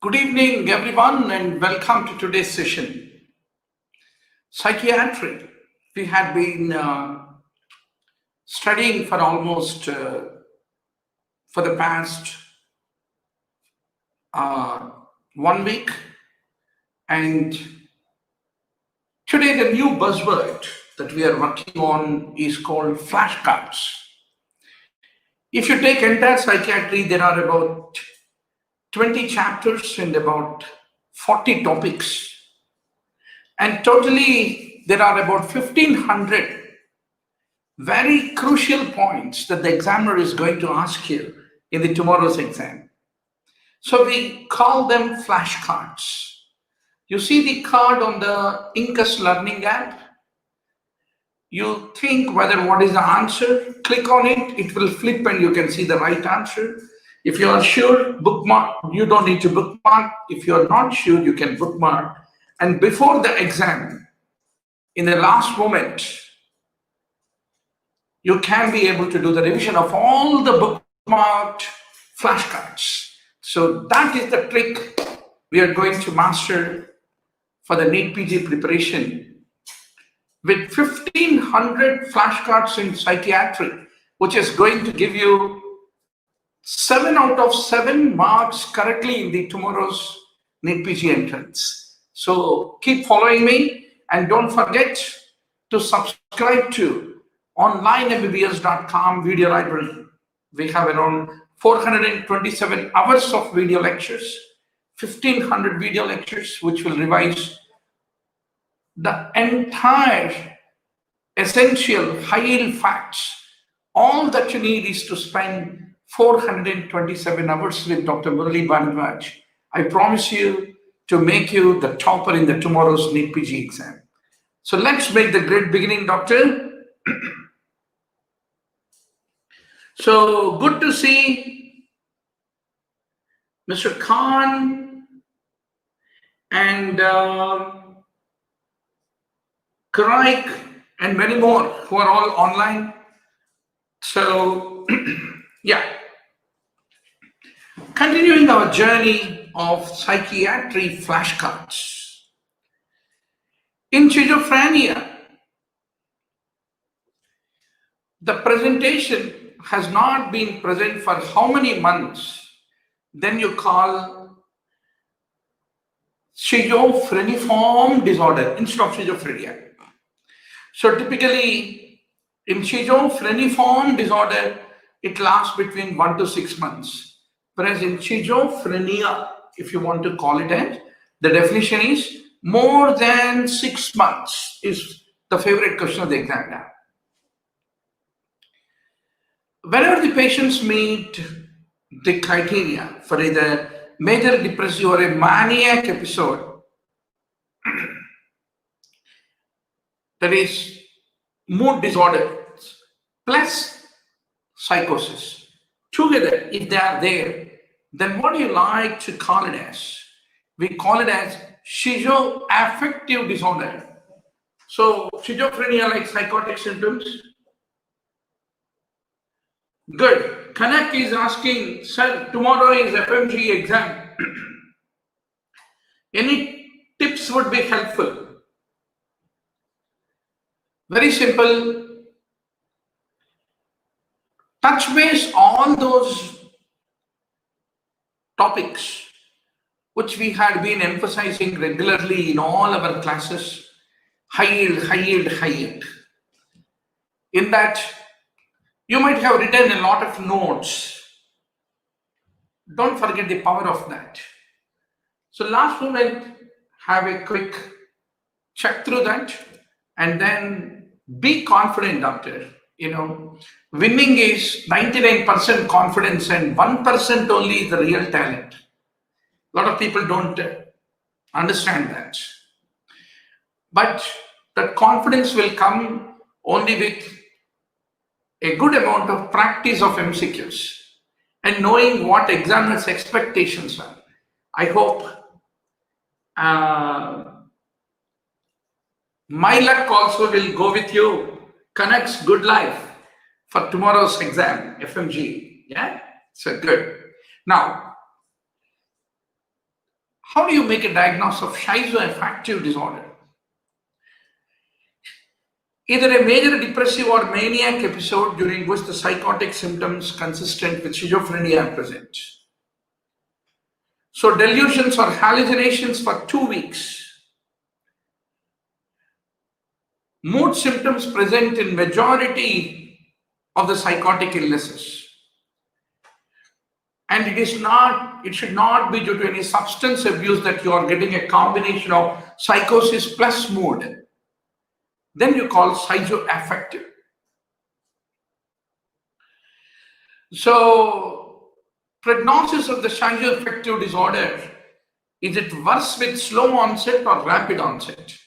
Good evening, everyone, and welcome to today's session. Psychiatry. We had been studying for almost for the past 1 week, and today the new buzzword that we are working on is called flashcards. If you take entire psychiatry, there are about 20 chapters and about 40 topics. And totally, there are about 1,500 very crucial points that the examiner is going to ask you in the tomorrow's exam. So we call them flashcards. You see the card on the Incus learning app. You think whether what is the answer, click on it, it will flip and you can see the right answer. If you are sure, bookmark. You don't need to bookmark. If you are not sure, you can bookmark. And before the exam, in the last moment, you can be able to do the revision of all the bookmarked flashcards. So that is the trick we are going to master for the NEET PG preparation. With 1,500 flashcards in psychiatry, which is going to give you 7 out of 7 marks correctly in the tomorrow's NEET PG entrance. So keep following me and don't forget to subscribe to onlinembbs.com video library. We have around 427 hours of video lectures, 1,500 video lectures, which will revise the entire essential high-yield facts. All that you need is to spend 427 hours with Dr. Murali Bharadwaz. I promise you to make you the topper in the tomorrow's NEET PG exam. So let's make the great beginning, doctor. So good to see Mr. Khan and Karaik and many more who are all online. So yeah. Continuing our journey of psychiatry flashcards. In schizophrenia, the presentation has not been present for how many months? Then you call schizophreniform disorder instead of schizophrenia. So typically, in schizophreniform disorder, it lasts between 1 to 6 months. Whereas in schizophrenia, if you want to call it as, the definition is more than 6 months is the favorite question of the examiner. Whenever the patients meet the criteria for either major depressive or a maniac episode, that is mood disorder plus psychosis, together, if they are there, then what do you like to call it as? We call it as schizoaffective disorder. So schizophrenia like psychotic symptoms. Good. Kanak is asking, sir, tomorrow is FMG exam. Any tips would be helpful. Very simple. Touch base all those topics which we had been emphasizing regularly in all our classes. High yield, high yield, high yield. In that, you might have written a lot of notes. Don't forget the power of that. So last moment, have a quick check through that and then be confident, doctor. You know, winning is 99% confidence and 1% only is the real talent. A lot of people don't understand that. But that confidence will come only with a good amount of practice of MCQs and knowing what examiners' expectations are. I hope my luck also will go with you. Connects good life for tomorrow's exam, FMG. Yeah, so good. Now, How do you make a diagnosis of schizoaffective disorder? Either a major depressive or maniac episode during which the psychotic symptoms consistent with schizophrenia are present. So delusions or hallucinations for 2 weeks. Mood symptoms present in majority of the psychotic illnesses. And it should not be due to any substance abuse that you are getting a combination of psychosis plus mood. Then you call schizoaffective. So, prognosis of the schizoaffective disorder, is it worse with slow onset or rapid onset?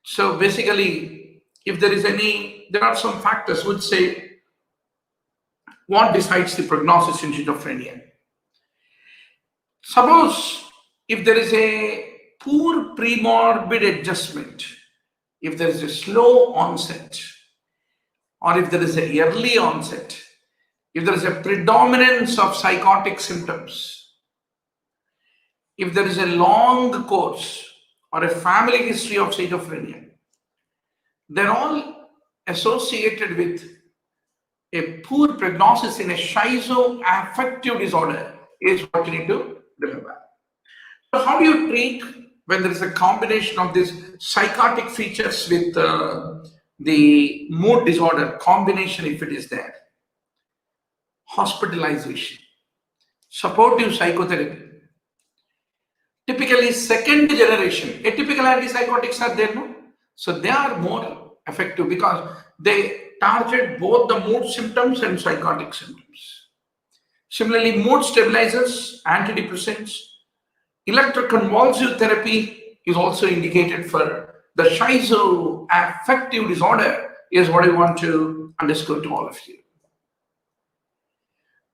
So basically, if there are some factors which say what decides the prognosis in schizophrenia. Suppose if there is a poor premorbid adjustment, if there is a slow onset, or if there is an early onset, if there is a predominance of psychotic symptoms, if there is a long course or a family history of schizophrenia, they're all associated with a poor prognosis in a schizoaffective disorder is what you need to remember. So how do you treat when there is a combination of these psychotic features with the mood disorder combination if it is there? Hospitalization, supportive psychotherapy. Typically second generation, atypical antipsychotics are there, no? So they are more effective because they target both the mood symptoms and psychotic symptoms. Similarly, mood stabilizers, antidepressants, electroconvulsive therapy is also indicated for the schizoaffective disorder is what I want to underscore to all of you.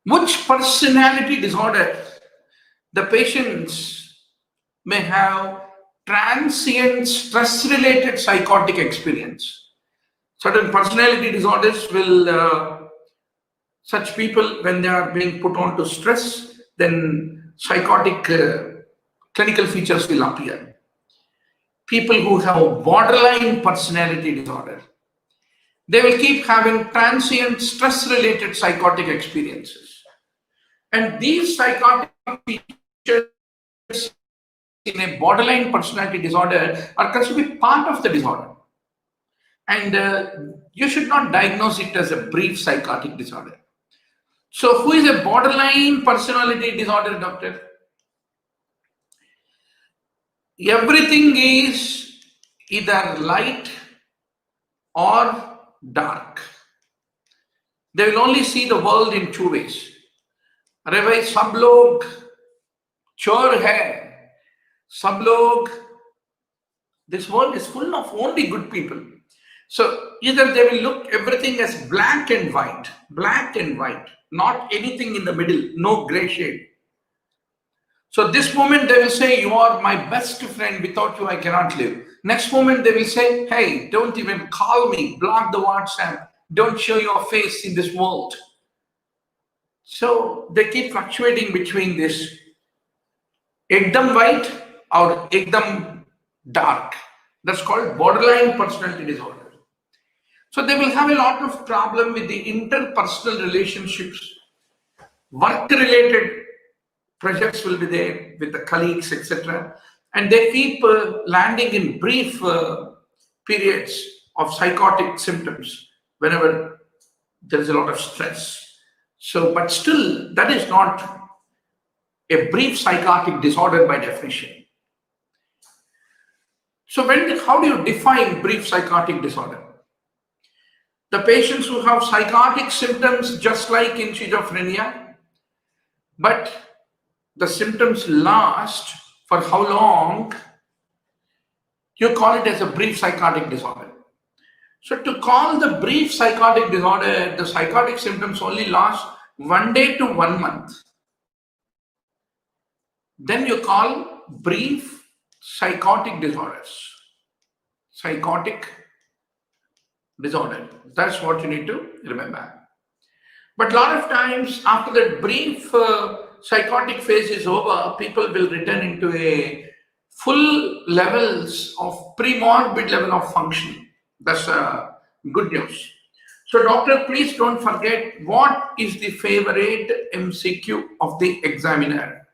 Which personality disorder the patients may have transient stress-related psychotic experience. Certain personality disorders will, such people, when they are being put on to stress, then psychotic clinical features will appear. People who have borderline personality disorder, they will keep having transient stress-related psychotic experiences. And these psychotic features in a borderline personality disorder are considered to be part of the disorder. And you should not diagnose it as a brief psychotic disorder. So who is a borderline personality disorder, doctor? Everything is either light or dark. They will only see the world in two ways. अरे भाई सब लोग चोर है, सब लोग, this world is full of only good people. So either they will look everything as black and white, not anything in the middle, no gray shade. So this moment they will say, you are my best friend, without you I cannot live. Next moment they will say, hey, don't even call me, block the WhatsApp, don't show your face in this world. So they keep fluctuating between this ekdam white or ekdam dark. That's called borderline personality disorder. So they will have a lot of problem with the interpersonal relationships, work-related pressures will be there with the colleagues, etc. And they keep landing in brief periods of psychotic symptoms whenever there is a lot of stress. So, but still, that is not a brief psychotic disorder by definition. So, how do you define brief psychotic disorder? The patients who have psychotic symptoms just like in schizophrenia, but the symptoms last for how long, you call it as a brief psychotic disorder. So to call the brief psychotic disorder, the psychotic symptoms only last 1 day to 1 month. Then you call brief psychotic disorders. Psychotic disorder. That's what you need to remember. But a lot of times after that brief psychotic phase is over, people will return into a full levels of pre-morbid level of functioning. That's good news. So doctor, please don't forget, what is the favorite MCQ of the examiner?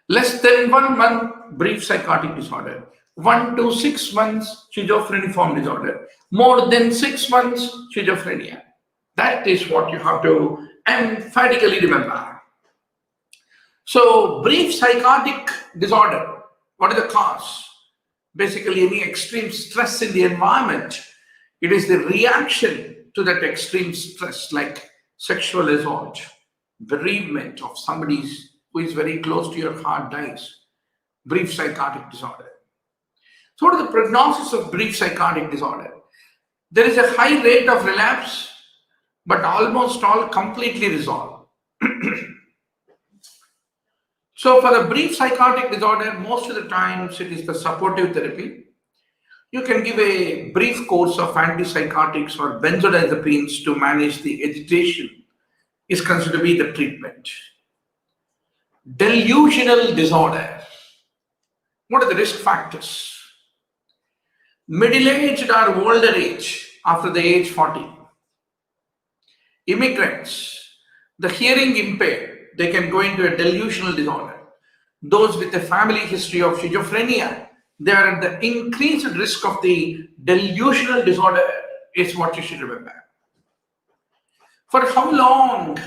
Less than 1 month, brief psychotic disorder. 1 to 6 months, schizophreniform disorder. More than 6 months, schizophrenia. That is what you have to emphatically remember. So, brief psychotic disorder, what is the cause? Basically, any extreme stress in the environment. It is the reaction to that extreme stress, like sexual assault, bereavement of somebody who is very close to your heart dies. Brief psychotic disorder. So, what is the prognosis of brief psychotic disorder? There is a high rate of relapse, but almost all completely resolve. So for the brief psychotic disorder, most of the times it is the supportive therapy. You can give a brief course of antipsychotics or benzodiazepines to manage the agitation is considered to be the treatment. Delusional disorder. What are the risk factors? Middle-aged or older age, after the age 40. Immigrants, the hearing impaired, they can go into a delusional disorder. Those with a family history of schizophrenia, they are at the increased risk of the delusional disorder, is what you should remember. For how long,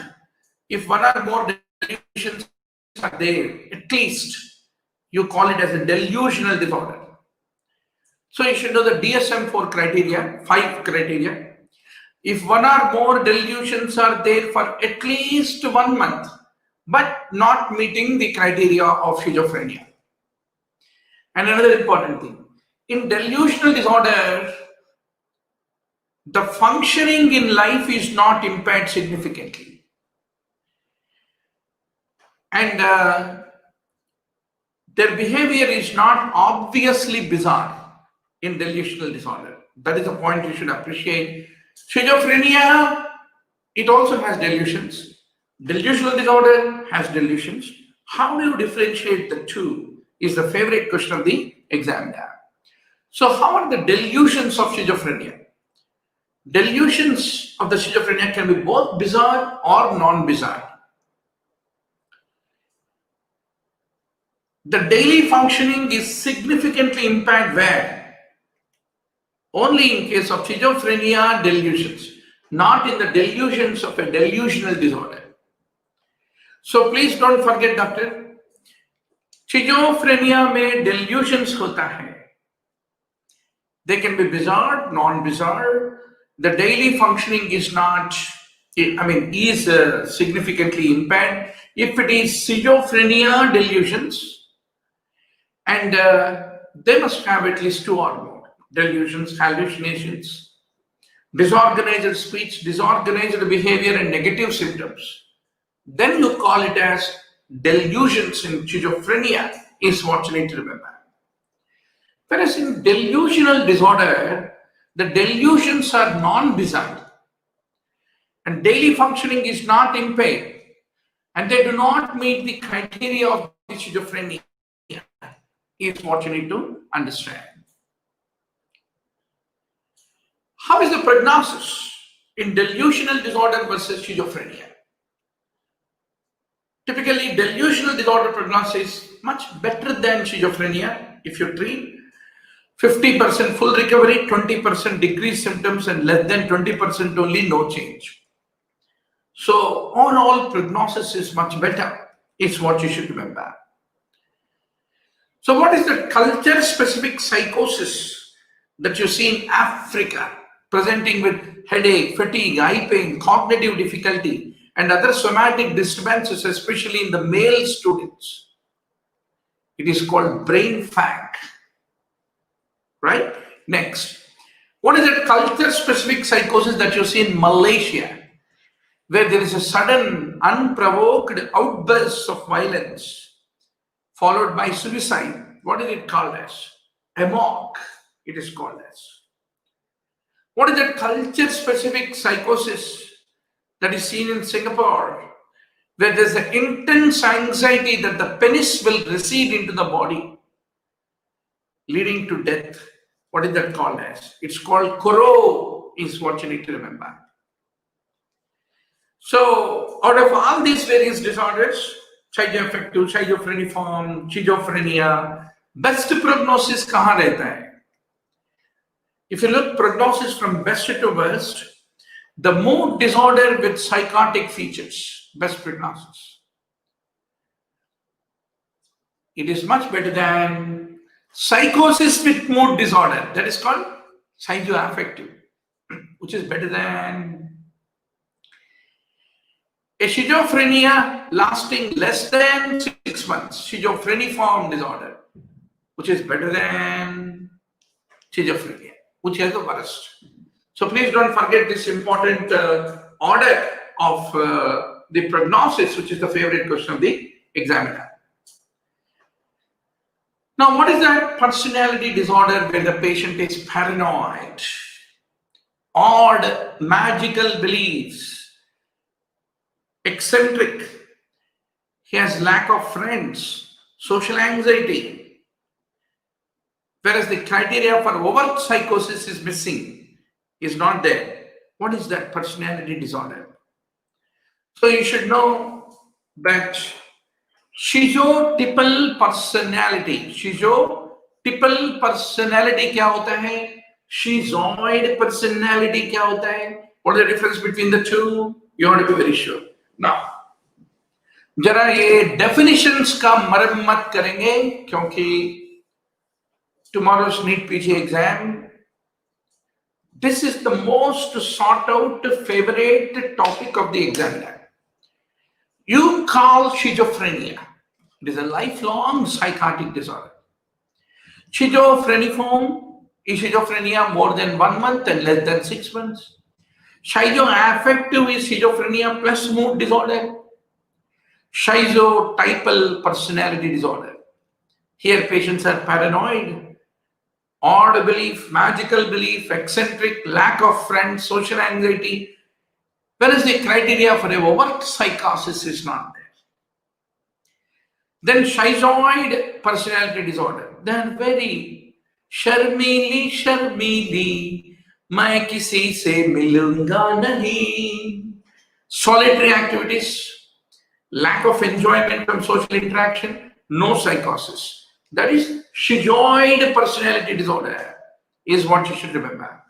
if one or more delusions are there, at least you call it as a delusional disorder. So you should know the DSM-4 criteria, 5 criteria. If one or more delusions are there for at least 1 month, but not meeting the criteria of schizophrenia. And another important thing, in delusional disorder, the functioning in life is not impaired significantly. And their behavior is not obviously bizarre in delusional disorder. That is the point you should appreciate. Schizophrenia, it also has delusions. Delusional disorder has delusions. How do you differentiate the two is the favorite question of the examiner. So how are the delusions of schizophrenia? Delusions of the schizophrenia can be both bizarre or non-bizarre. The daily functioning is significantly impaired where? Only in case of schizophrenia delusions, not in the delusions of a delusional disorder. So please don't forget, doctor, schizophrenia में delusions होता है. They can be bizarre, non-bizarre. The daily functioning is not, is significantly impaired. If it is schizophrenia delusions, and they must have at least 2 or more delusions, hallucinations, disorganized speech, disorganized behavior, and negative symptoms. Then you call it as delusions in schizophrenia, is what you need to remember. Whereas in delusional disorder, the delusions are non-bizarre and daily functioning is not impaired and they do not meet the criteria of schizophrenia, is what you need to understand. How is the prognosis in delusional disorder versus schizophrenia? Typically, delusional disorder prognosis is much better than schizophrenia if you treat. 50% full recovery, 20% decreased symptoms, and less than 20% only no change. So, all prognosis is much better, is what you should remember. So, what is the culture-specific psychosis that you see in Africa, presenting with headache, fatigue, eye pain, cognitive difficulty, and other somatic disturbances, especially in the male students? It is called brain fag. Right? Next, what is that culture-specific psychosis that you see in Malaysia, where there is a sudden, unprovoked outburst of violence followed by suicide? What is it called as? Amok, it is called as. What is that culture-specific psychosis that is seen in Singapore, where there's an intense anxiety that the penis will recede into the body, leading to death. What is that called as? It's called Koro, is what you need to remember. So, out of all these various disorders, schizoaffective, schizophreniform, schizophrenia, best prognosis kahan rehta hai? If you look prognosis from best to worst, the mood disorder with psychotic features, best prognosis. It is much better than psychosis with mood disorder. That is called schizoaffective, which is better than a schizophrenia lasting less than 6 months, schizophreniform disorder, which is better than schizophrenia, which has the worst. So please don't forget this important order of the prognosis, which is the favorite question of the examiner. Now, what is that personality disorder where the patient is paranoid, odd magical beliefs, eccentric, he has lack of friends, social anxiety, whereas the criteria for overt psychosis is missing, is not there. What is that personality disorder? So you should know that schizotypal personality क्या होता है, schizoid personality क्या होता है, what is the difference between the two? You want to be very sure. Now, जरा ये definitions का मरम्मत करेंगे, क्योंकि tomorrow's NEET PG exam, this is the most sought out favorite topic of the examiner. You call schizophrenia. It is a lifelong psychotic disorder. Schizophreniform is schizophrenia more than 1 month and less than 6 months. Schizoaffective is schizophrenia plus mood disorder. Schizotypal personality disorder. Here patients are paranoid, odd belief, magical belief, eccentric, lack of friends, social anxiety, whereas the criteria for a overt psychosis is not there. Then schizoid personality disorder. They are very sharmili, मैं किसी से मिलूंगा नहीं. Solitary activities, lack of enjoyment from social interaction, no psychosis. That is schizoid personality disorder, is what you should remember.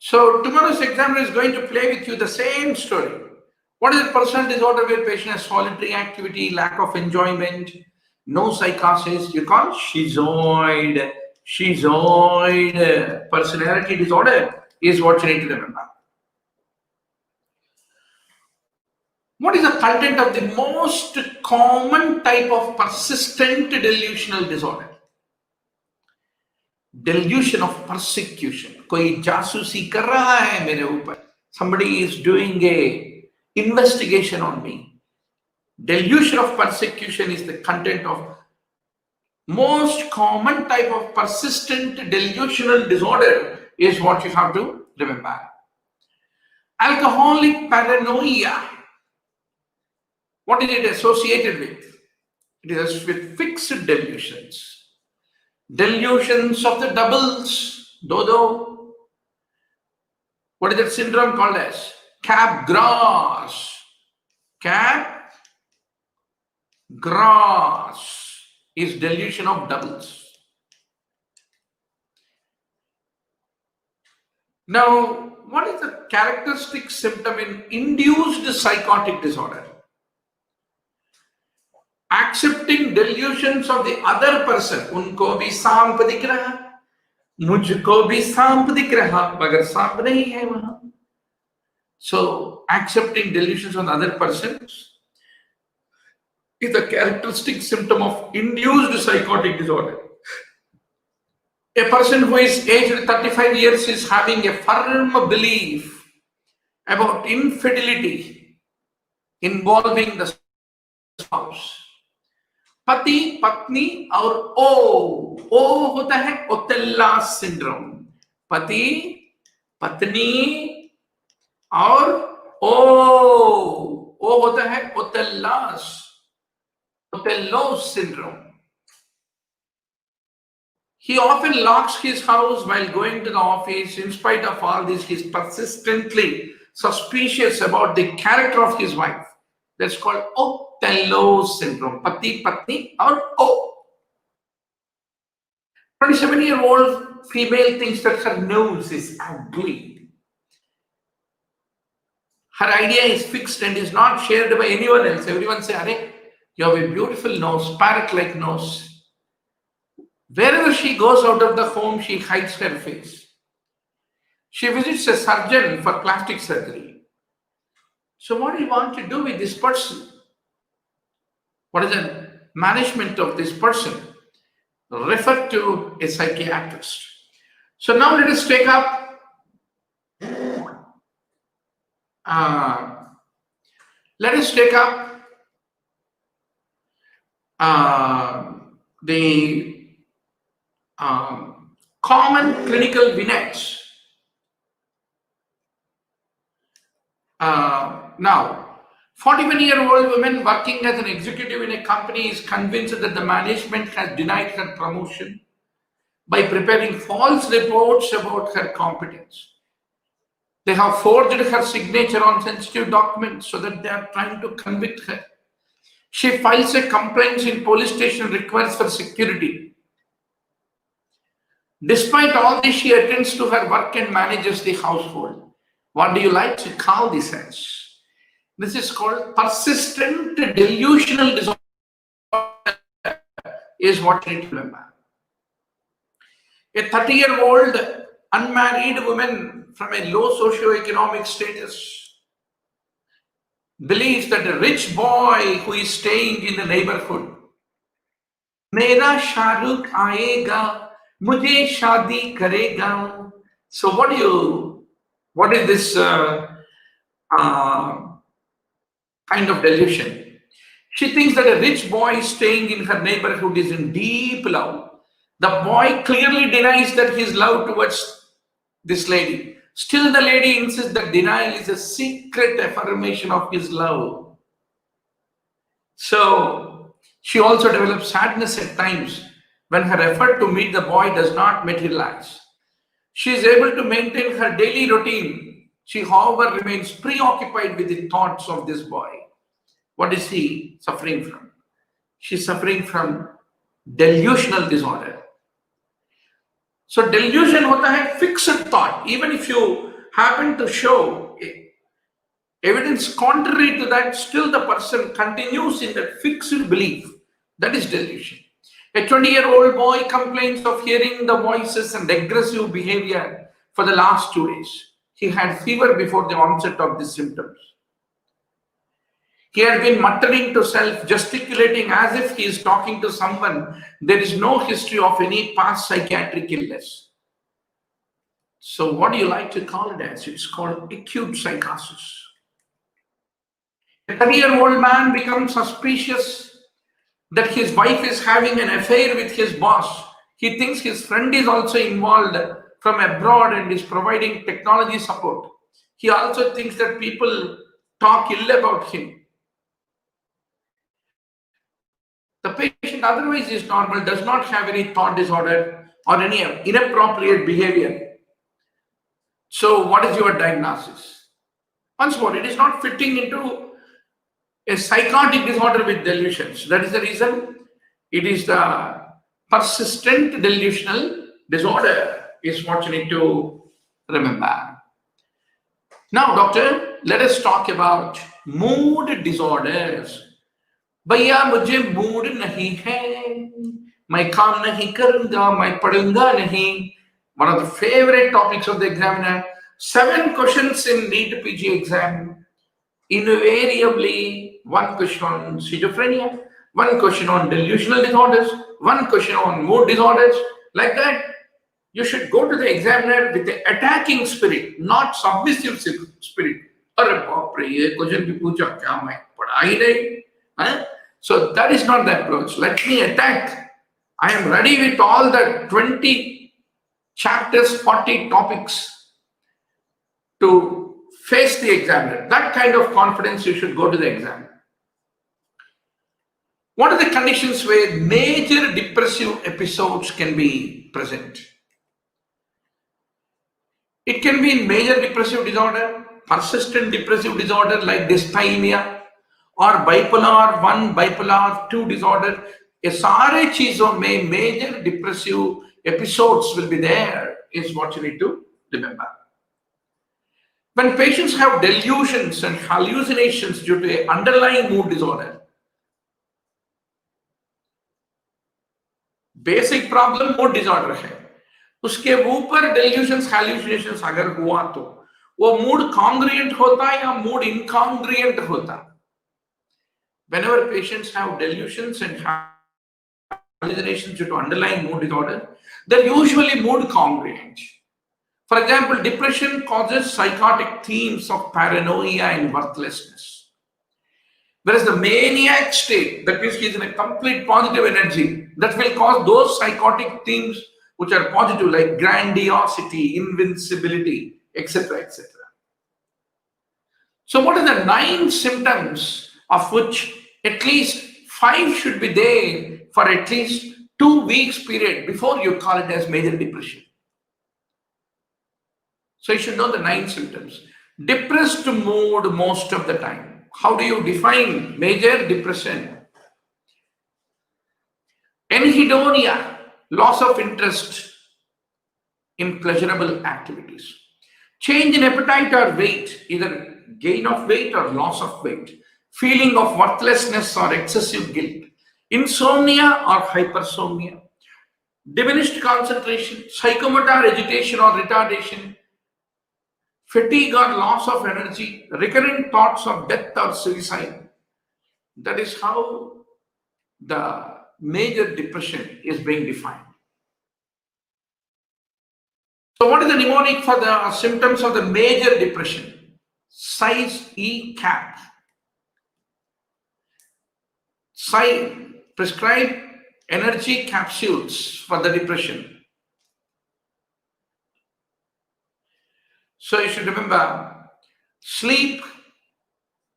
So tomorrow's examiner is going to play with you the same story. What is a personal disorder where patient has solitary activity, lack of enjoyment, no psychosis? You call schizoid. Schizoid personality disorder is what you need to remember. What is the content of the most common type of persistent delusional disorder? Delusion of persecution. कोई जासूसी कर रहा है मेरे ऊपर. Somebody is doing a investigation on me. Delusion of persecution is the content of most common type of persistent delusional disorder, is what you have to remember. Alcoholic paranoia. What is it associated with? It is with fixed delusions. Delusions of the doubles, dodo. What is that syndrome called as? Capgras. Capgras is delusion of doubles. Now, what is the characteristic symptom in induced psychotic disorder? Accepting delusions of the other person. उनको भी सांप दिख रहा, मुझको भी सांप दिख रहा, मगर सांप नहीं है वहां. So, accepting delusions on other persons is a characteristic symptom of induced psychotic disorder. A person who is aged 35 years is having a firm belief about infidelity involving the spouse. पति पत्नी और ओ होता है ओतेल्ला सिंड्रोम. पति पत्नी और वो होता है Othello's syndrome. He often locks his house while going to the office. In spite of all this, he's persistently suspicious about the character of his wife. That's called Othello's syndrome. Pati, Patni, or O. 27-year-old female thinks that her nose is ugly. Her idea is fixed and is not shared by anyone else. Everyone say, "Arey, you have a beautiful nose, parrot-like nose." Wherever she goes out of the home, she hides her face. She visits a surgeon for plastic surgery. So what do you want to do with this person? What is the management of this person? Refer to a psychiatrist. So now let us take up the common clinical vignettes. Now, 41-year-old woman working as an executive in a company is convinced that the management has denied her promotion by preparing false reports about her competence. They have forged her signature on sensitive documents so that they are trying to convict her. She files a complaint in police station, requests for security. Despite all this, she attends to her work and manages the household. What do you like to call this as? This is called persistent delusional disorder, is what you need to remember. A 30-year-old unmarried woman from a low socioeconomic status believes that a rich boy who is staying in the neighborhood, Mera Shahrukh aayega, mujhe shaadi karega. So what is this kind of delusion? She thinks that a rich boy staying in her neighborhood is in deep love. The boy clearly denies that his love towards this lady. Still, the lady insists that denial is a secret affirmation of his love. So, she also develops sadness at times when her effort to meet the boy does not materialize. She is able to maintain her daily routine. She, however, remains preoccupied with the thoughts of this boy. What is he suffering from? She's suffering from delusional disorder. So delusion hota hai fixed thought. Even if you happen to show evidence contrary to that, still the person continues in that fixed belief. That is delusion. A 20-year-old boy complains of hearing the voices and aggressive behavior for the last 2 days. He had fever before the onset of these symptoms. He had been muttering to self, gesticulating as if he is talking to someone. There is no history of any past psychiatric illness. So what do you like to call it as? It's called acute psychosis. A 30-year-old man becomes suspicious that his wife is having an affair with his boss. He thinks his friend is also involved from abroad and is providing technology support. He also thinks that people talk ill about him. The patient otherwise is normal, does not have any thought disorder or any inappropriate behavior. So what is your diagnosis? Once more, it is not fitting into a psychotic disorder with delusions. That is the reason it is the persistent delusional disorder is what you need to remember. Now, doctor, let us talk about mood disorders. भैया मुझे mood नहीं है, मैं काम नहीं करूंगा, मैं पढ़ूंगा नहीं. One of the favorite topics of the examiner. 7 questions in NEET PG exam. Invariably, 1 question on schizophrenia, 1 question on delusional disorders, 1 question on mood disorders. Like that, you should go to the examiner with the attacking spirit, not submissive spirit. अरे बाप रे, ये question भी पूछा, क्या मैं पढ़ा ही नहीं? So that is not the approach. Let me attack. I am ready with all the 20 chapters, 40 topics to face the examiner. That kind of confidence, you should go to the exam. What are the conditions where major depressive episodes can be present? It can be in major depressive disorder, persistent depressive disorder like dysthymia, or bipolar 1, bipolar 2 disorder. A सारे चीजों में major depressive episodes will be there, is what you need to remember. When patients have delusions and hallucinations due to an underlying mood disorder, basic problem mood disorder है, उसके ऊपर डेल्यूशंस हैलुसिनेशंस अगर हुआ तो वो मूड कॉन्ग्रुएंट होता है या मूड इनकॉन्ग्रुएंट होता. Whenever patients have delusions and hallucinations due to underlying mood disorder, they're usually mood congruent. For example, depression causes psychotic themes of paranoia and worthlessness. Whereas the maniac state, that means he's in a complete positive energy, that will cause those psychotic themes which are positive, like grandiosity, invincibility, etc., etc. So what are the 9 symptoms of which at least 5 should be there for at least 2 weeks period before you call it as major depression? So you should know the 9 symptoms. Depressed mood most of the time. How do you define major depression? Anhedonia, loss of interest in pleasurable activities. Change in appetite or weight, either gain of weight or loss of weight. Feeling of worthlessness or excessive guilt. Insomnia or hypersomnia. Diminished concentration, psychomotor agitation or retardation. Fatigue or loss of energy, recurrent thoughts of death or suicide. That is how the major depression is being defined. So what is the mnemonic for the symptoms of the major depression? Size E cap. Prescribe energy capsules for the depression. So you should remember sleep,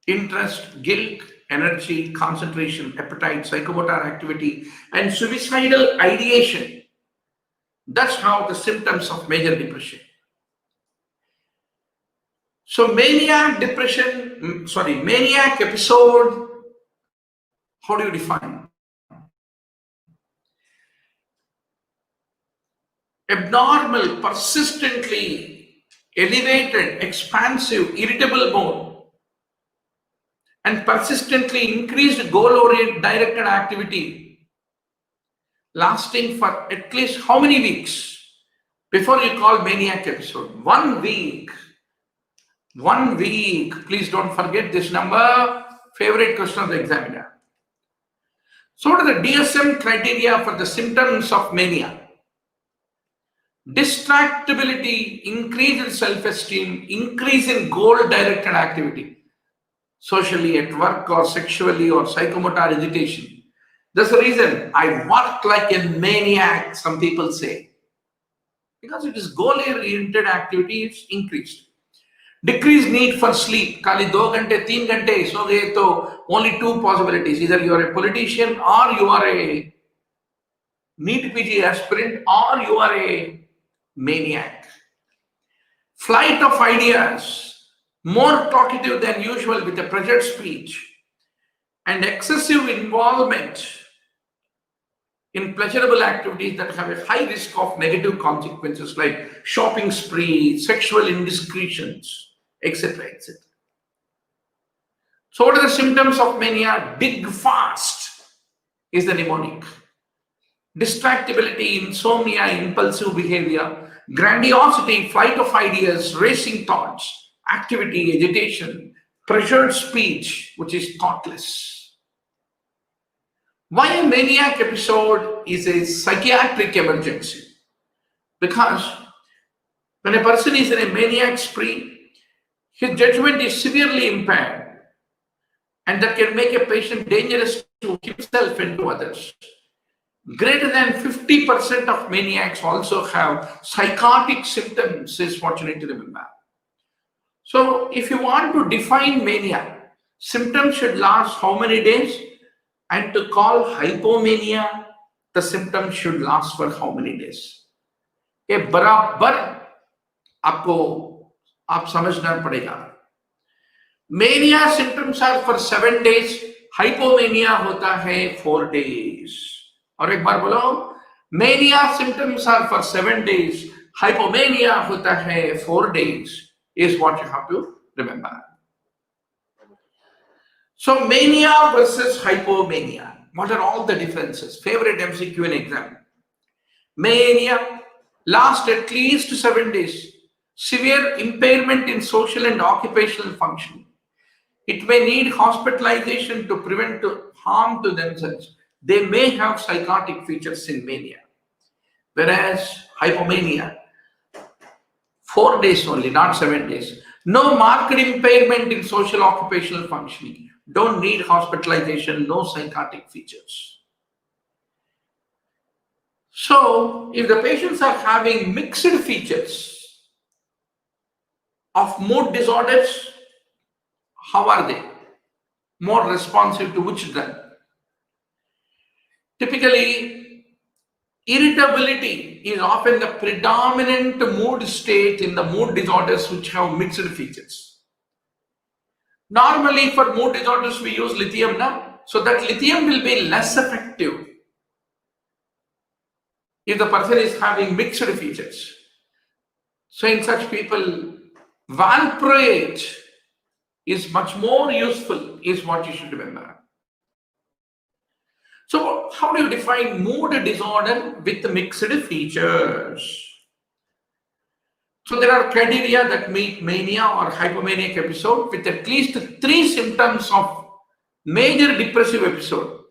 interest, guilt, energy, concentration, appetite, psychomotor activity, and suicidal ideation. That's how the symptoms of major depression. So maniac episode, how do you define? Abnormal, persistently elevated, expansive, irritable mood, and persistently increased goal-oriented directed activity, lasting for at least how many weeks before you call maniac episode? 1 week. 1 week. Please don't forget this number. Favorite question of the examiner. So what are the DSM criteria for the symptoms of mania? Distractibility, increase in self-esteem, increase in goal-directed activity, socially, at work, or sexually, or psychomotor agitation. That's the reason I work like a maniac, some people say. Because it is goal-oriented activity, it's increased. Decreased need for sleep. Kali 2 घंटे 3 घंटे सो गए तो only 2 possibilities. Either you are a politician or you are a NEET PG aspirant or you are a maniac. Flight of ideas, more talkative than usual with a pressured speech, and excessive involvement in pleasurable activities that have a high risk of negative consequences like shopping spree, sexual indiscretions, etc., etc. So what are the symptoms of mania? Big fast is the mnemonic. Distractibility, insomnia, impulsive behavior, grandiosity, flight of ideas, racing thoughts, activity, agitation, pressured speech, which is thoughtless. Why a maniac episode is a psychiatric emergency? Because when a person is in a maniac spree, his judgment is severely impaired, and that can make a patient dangerous to himself and to others. Greater than 50% of maniacs also have psychotic symptoms, is what you need to remember. So if you want to define mania, symptoms should last how many days? And to call hypomania, the symptoms should last for how many days? ये बराबर आपको आप समझना पड़ेगा. Mania symptoms are for 7 days, hypomania होता है 4 days. और एक बार बोलो, mania symptoms are for 7 days, hypomania होता है 4 days, is what you have to remember. So mania versus hypomania, what are all the differences? Favorite MCQ in exam. Mania lasts at least 7 days. Severe impairment in social and occupational function. It may need hospitalization to prevent harm to themselves. They may have psychotic features in mania. Whereas hypomania, 4 days only, not 7 days. No marked impairment in social occupational functioning. Don't need hospitalization, no psychotic features. So, if the patients are having mixed features of mood disorders, how are they? More responsive to which drug? Typically, irritability is often the predominant mood state in the mood disorders which have mixed features. Normally, for mood disorders, we use lithium now, so that lithium will be less effective if the person is having mixed features. So in such people, valproate is much more useful, is what you should remember. So how do you define mood disorder with mixed features? So there are criteria that meet mania or hypomanic episode with at least 3 symptoms of major depressive episode.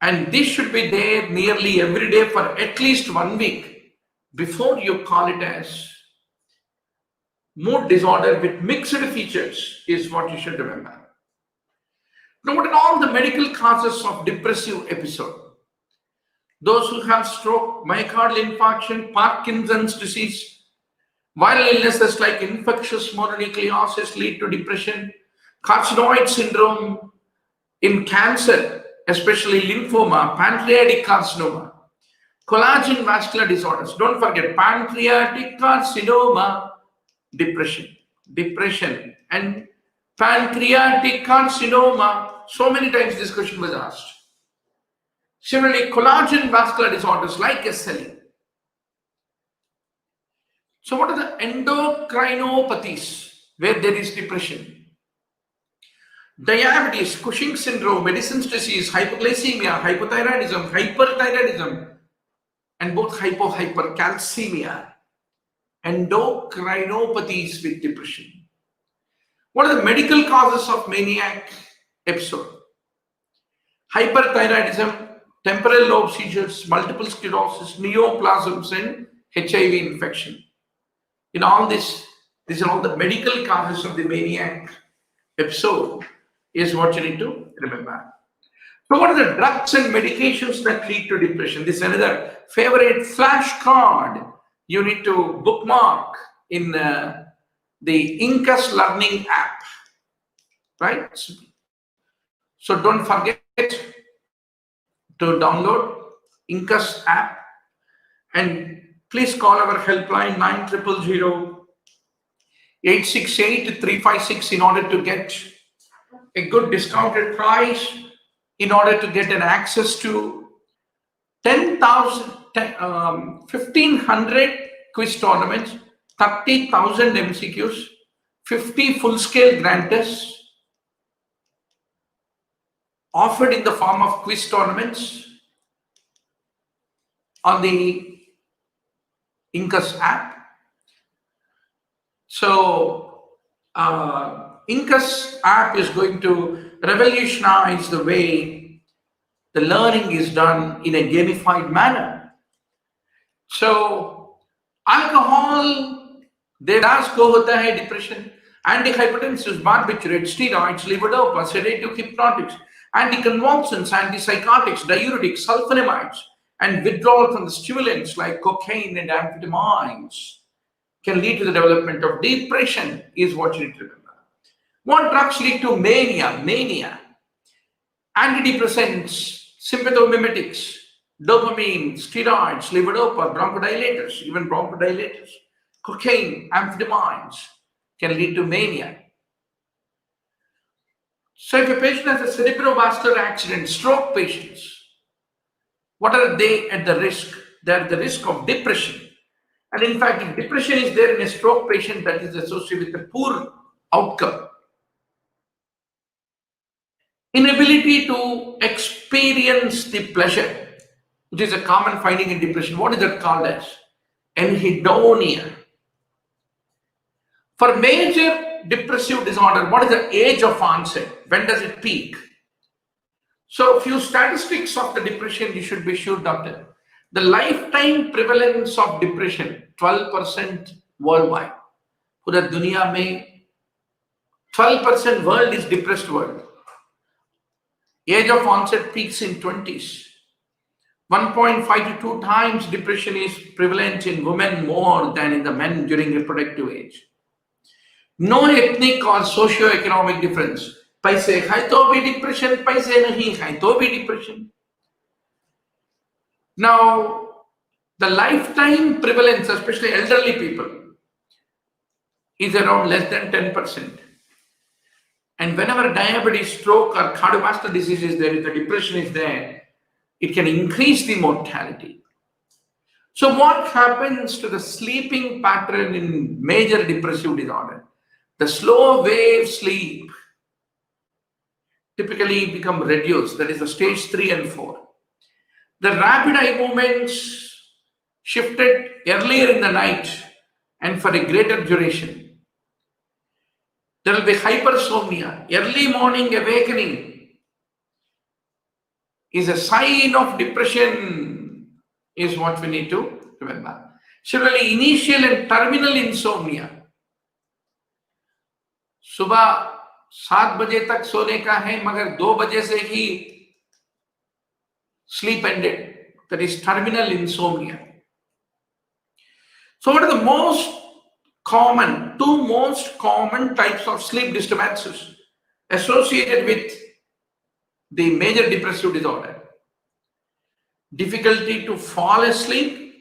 And this should be there nearly every day for at least 1 week before you call it as mood disorder with mixed features, is what you should remember. Now, what are all the medical causes of depressive episode? Those who have stroke, myocardial infarction, Parkinson's disease, viral illnesses like infectious mononucleosis lead to depression, carcinoid syndrome in cancer, especially lymphoma, pancreatic carcinoma, collagen vascular disorders. Don't forget, pancreatic carcinoma, depression, and pancreatic carcinoma. So many times this question was asked. Similarly, collagen vascular disorders like SLE. So what are the endocrinopathies where there is depression? Diabetes, Cushing's syndrome, Medicine's disease, hypoglycemia, hypothyroidism, hyperthyroidism, and both hypercalcemia. Endocrinopathies with depression. What are the medical causes of maniac episode? Hyperthyroidism, temporal lobe seizures, multiple sclerosis, neoplasms, and HIV infection. In all this, these are all the medical causes of the maniac episode, is what you need to remember. So what are the drugs and medications that lead to depression? This is another favorite flashcard you need to bookmark in the Incus learning app, right? So don't forget to download Incus app, and please call our helpline 9000-868-356 in order to get a good discounted price, in order to get an access to 1,500 quiz tournaments, 30,000 MCQs, 50 full-scale grant tests offered in the form of quiz tournaments on the Incus app. So Incus app is going to revolutionize the way the learning is done in a gamified manner. So alcohol, there does go hota hai depression, antihypertensives, barbiturates, steroids, levodopa, sedative hypnotics, anticonvulsants, antipsychotics, diuretics, sulfonamides, and withdrawal from the stimulants like cocaine and amphetamines can lead to the development of depression, is what you need to remember. What drugs lead to mania? Mania. Antidepressants, sympathomimetics, dopamine, steroids, levodopa, bronchodilators, even bronchodilators, cocaine, amphetamines can lead to mania. So if a patient has a cerebrovascular accident, stroke patients, what are they at the risk? They are at the risk of depression. And in fact, if depression is there in a stroke patient, that is associated with a poor outcome. Inability to experience the pleasure, which is a common finding in depression. What is that called as? Anhedonia. For major depressive disorder, what is the age of onset? When does it peak? So a few statistics of the depression you should be sure, doctor. The lifetime prevalence of depression, 12% worldwide. पूरा दुनिया में 12% world is depressed world. Age of onset peaks in 20s. 1.5 to 2 times depression is prevalent in women more than in the men during reproductive age. No ethnic or socio-economic difference. पैसे है तो भी depression, पैसे नहीं है तो भी depression. Now, the lifetime prevalence, especially elderly people, is around less than 10%. And whenever diabetes, stroke, or cardiovascular disease is there, if the depression is there, it can increase the mortality. So what happens to the sleeping pattern in major depressive disorder? The slow wave sleep typically become reduced, that is the stage 3 and 4. The rapid eye movements shifted earlier in the night and for a greater duration. There will be hypersomnia. Early morning awakening is a sign of depression, is what we need to remember. Similarly, initial and terminal insomnia. सुबह 7 बजे तक सोने का है मगर 2 बजे से ही sleep ended. That is terminal insomnia. So what are the two most common types of sleep disturbances associated with the major depressive disorder? Difficulty to fall asleep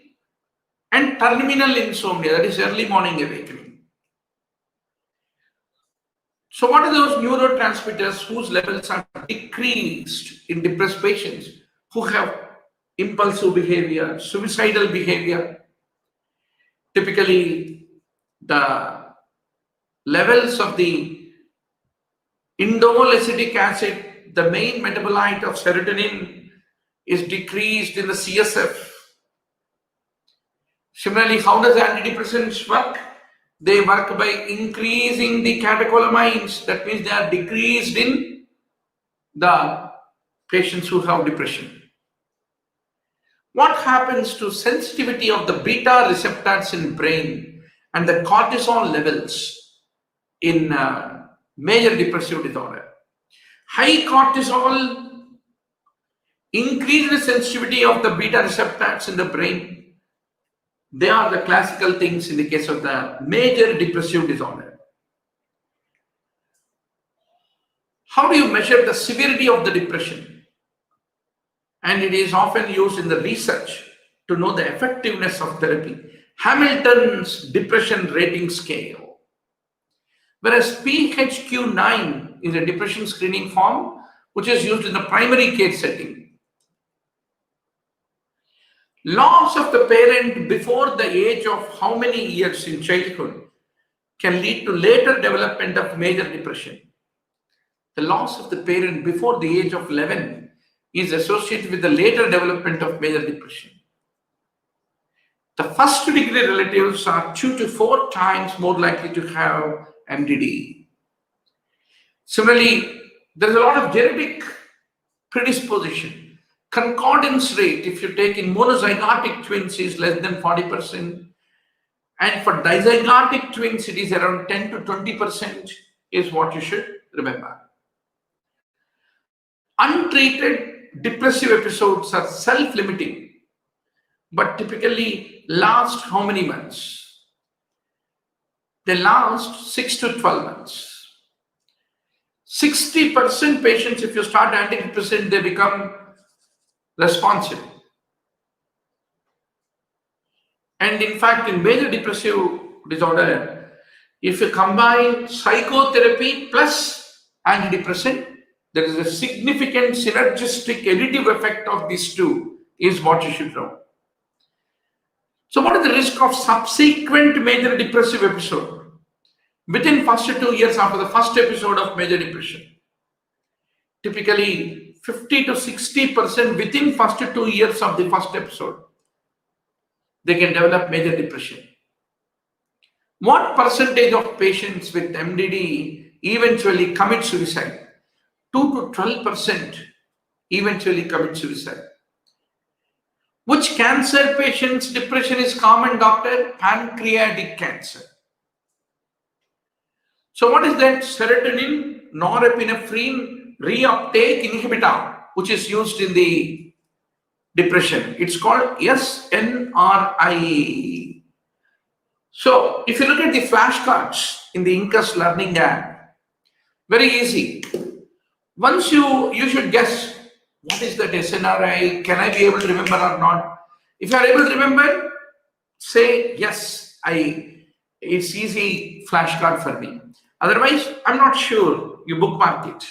and terminal insomnia, that is early morning awakening. So what are those neurotransmitters whose levels are decreased in depressed patients who have impulsive behavior, suicidal behavior? Typically, the levels of the indole acetic acid, the main metabolite of serotonin, is decreased in the CSF. Similarly, how does antidepressants work? They work by increasing the catecholamines. That means they are decreased in the patients who have depression. What happens to sensitivity of the beta receptors in brain and the cortisol levels in major depressive disorder? High cortisol increases the sensitivity of the beta receptors in the brain. They are the classical things in the case of the major depressive disorder. How do you measure the severity of the depression? And it is often used in the research to know the effectiveness of therapy. Hamilton's depression rating scale. Whereas PHQ-9 is a depression screening form which is used in the primary care setting. Loss of the parent before the age of how many years in childhood can lead to later development of major depression. The loss of the parent before the age of 11 is associated with the later development of major depression. The first degree relatives are 2 to 4 times more likely to have MDD. Similarly, there is a lot of genetic predisposition. Concordance rate, if you take in monozygotic twins, is less than 40%. And for dizygotic twins, it is around 10 to 20% is what you should remember. Untreated depressive episodes are self-limiting, but typically last how many months? they last 6 to 12 months. 60% patients, if you start antidepressant, they become responsive. And in fact, in major depressive disorder, if you combine psychotherapy plus antidepressant, there is a significant synergistic additive effect of these two, is what you should know. So what is the risk of subsequent major depressive episode within first 2 years after the first episode of major depression? Typically 50 to 60% within first 2 years of the first episode, they can develop major depression. What percentage of patients with MDD eventually commit suicide? 2 to 12% eventually commit suicide. Which cancer patients' depression is common, doctor? Pancreatic cancer. So what is that? Serotonin, norepinephrine reuptake inhibitor, which is used in the depression. It's called SNRI. So if you look at the flashcards in the Incus learning app, very easy. Once you should guess what is that SNRI, can I be able to remember or not? If you are able to remember, say yes, it's easy flashcard for me. Otherwise, I'm not sure, you bookmark it.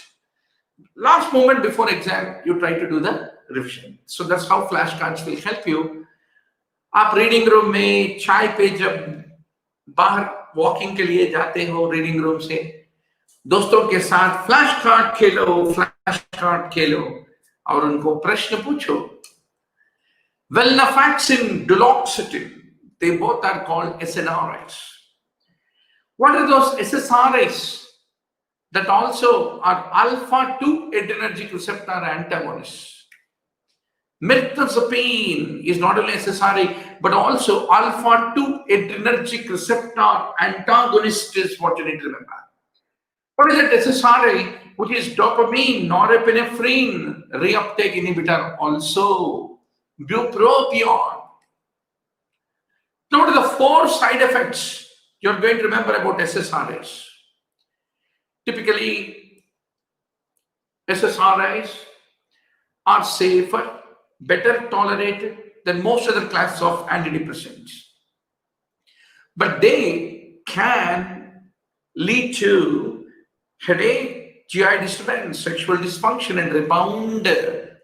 Last moment before exam, you try to do the revision. So that's how flashcards will help you. आप reading room में चाय पे जब बाहर walking के लिए जाते हो रीडिंग रूम से, दोस्तों के साथ फ्लैश कार्ड खेलो और उनको प्रश्न पूछो. Venlafaxine, duloxetine, they both are called SNRIs. What are those SSRIs that also are alpha-2 adrenergic receptor antagonists? Mirtazapine is not only SSRI but also alpha-2 adrenergic receptor antagonist is what you need to remember. What is that SSRI? Which is dopamine, norepinephrine reuptake inhibitor, also bupropion. Now, what are the 4 side effects you're going to remember about SSRIs? Typically, SSRIs are safer, better tolerated than most other classes of antidepressants. But they can lead to headache, GI disturbance, sexual dysfunction, and rebound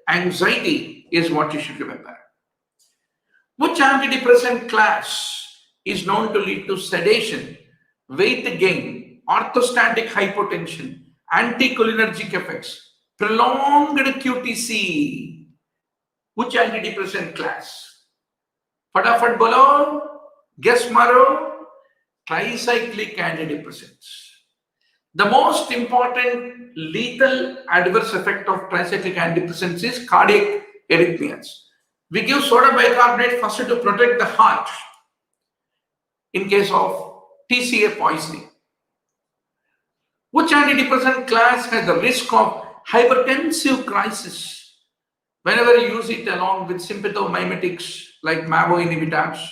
anxiety is what you should remember. Which antidepressant class is known to lead to sedation, weight gain, orthostatic hypotension, anticholinergic effects, prolonged QTC? Which antidepressant class? Fatafat bolo, guess maro, tricyclic antidepressants. The most important lethal adverse effect of tricyclic antidepressants is cardiac arrhythmias. We give soda bicarbonate first to protect the heart in case of TCA poisoning. Which antidepressant class has the risk of hypertensive crisis whenever you use it along with sympathomimetics like MAVO inhibitors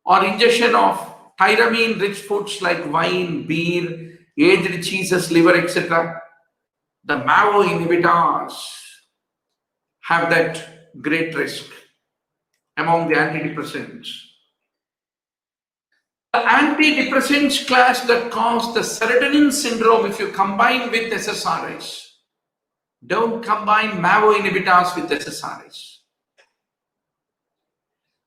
or ingestion of tyramine-rich foods like wine, beer, aged cheeses, liver, etc.? The MAVO inhibitors have that great risk among the antidepressants. The antidepressants class that cause the serotonin syndrome, if you combine with SSRIs, don't combine MAVO inhibitors with SSRIs.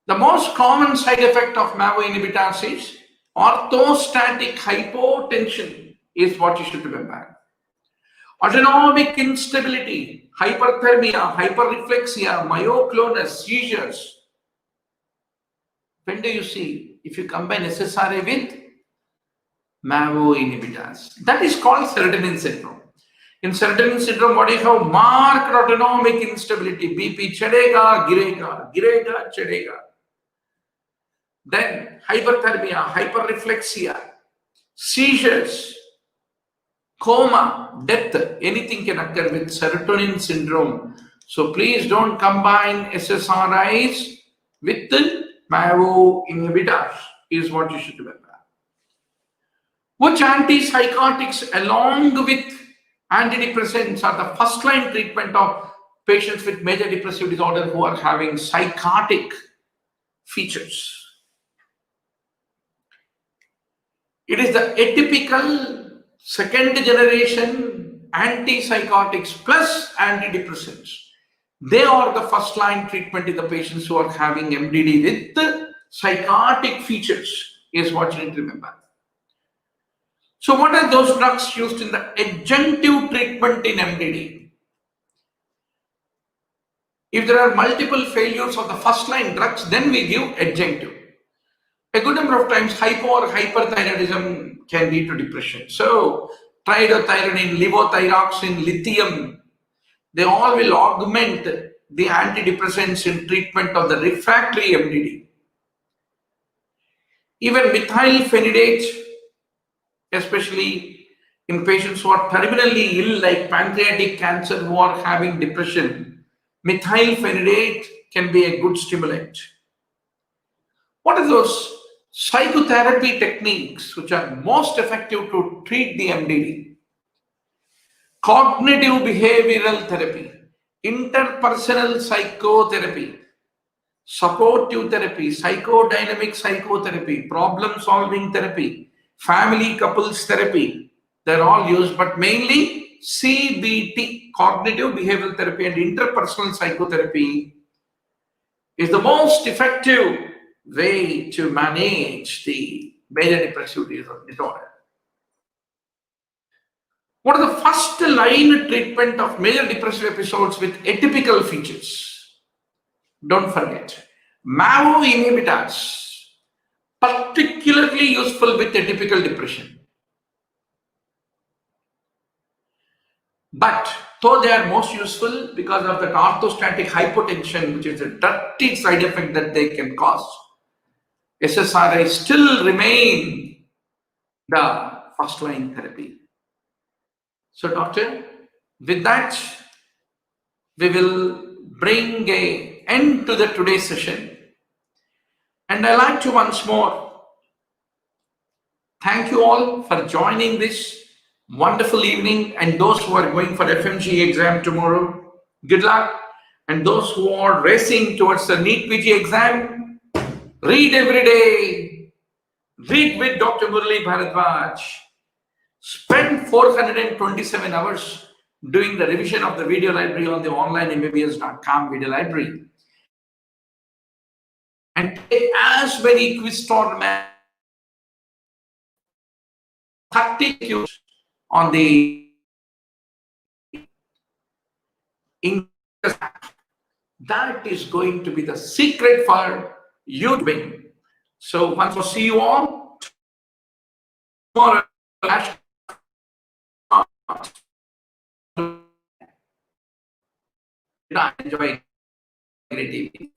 The most common side effect of MAVO inhibitors is orthostatic hypotension is what you should remember. Autonomic instability, hyperthermia, hyperreflexia, myoclonus, seizures. When do you see? If you combine SSRI with MAVO inhibitors. That is called serotonin syndrome. In serotonin syndrome, what do you have? Marked autonomic instability. BP chadega, girega, girega, chadega. Then hyperthermia, hyperreflexia, seizures, coma, death, anything can occur with serotonin syndrome. So please don't combine SSRIs with the MAVO inhibitors is what you should remember. which antipsychotics along with antidepressants are the first line treatment of patients with major depressive disorder who are having psychotic features. It is the atypical second generation antipsychotics plus antidepressants. They are the first line treatment in the patients who are having MDD with psychotic features, is what you need to remember. So what are those drugs used in the adjunctive treatment in MDD? If there are multiple failures of the first line drugs, then we give adjunctive. A good number of times hypo or hyperthyroidism can lead to depression. So tridothyronine, levothyroxine, lithium, they all will augment the antidepressants in treatment of the refractory MDD. Even methylphenidate, especially in patients who are terminally ill like pancreatic cancer who are having depression, methylphenidate can be a good stimulant. What are those psychotherapy techniques which are most effective to treat the MDD? Cognitive behavioral therapy, interpersonal psychotherapy, supportive therapy, psychodynamic psychotherapy, problem solving therapy, family couples therapy. They're all used, but mainly CBT, cognitive behavioral therapy, and interpersonal psychotherapy is the most effective way to manage the major depressive disorder. What are the first line treatment of major depressive episodes with atypical features? Don't forget, MAO inhibitors, particularly useful with atypical depression. But though they are most useful because of that orthostatic hypotension, which is a dirty side effect that they can cause, SSRIs still remain the first line therapy. So, doctor, with that, we will bring an end to the today's session. And I'd like to once more thank you all for joining this wonderful evening, and those who are going for FMG exam tomorrow, good luck. And those who are racing towards the NEET PG exam, read every day. Read with Dr. Murali Bharadwaz. Spend 427 hours doing the revision of the video library on the onlinemmbbs.com video library. And take as many quiz tournaments, 30 Qs on the Incus app. That is going to be the secret for you to win. So once more, see you all tomorrow. Enjoy. Great evening.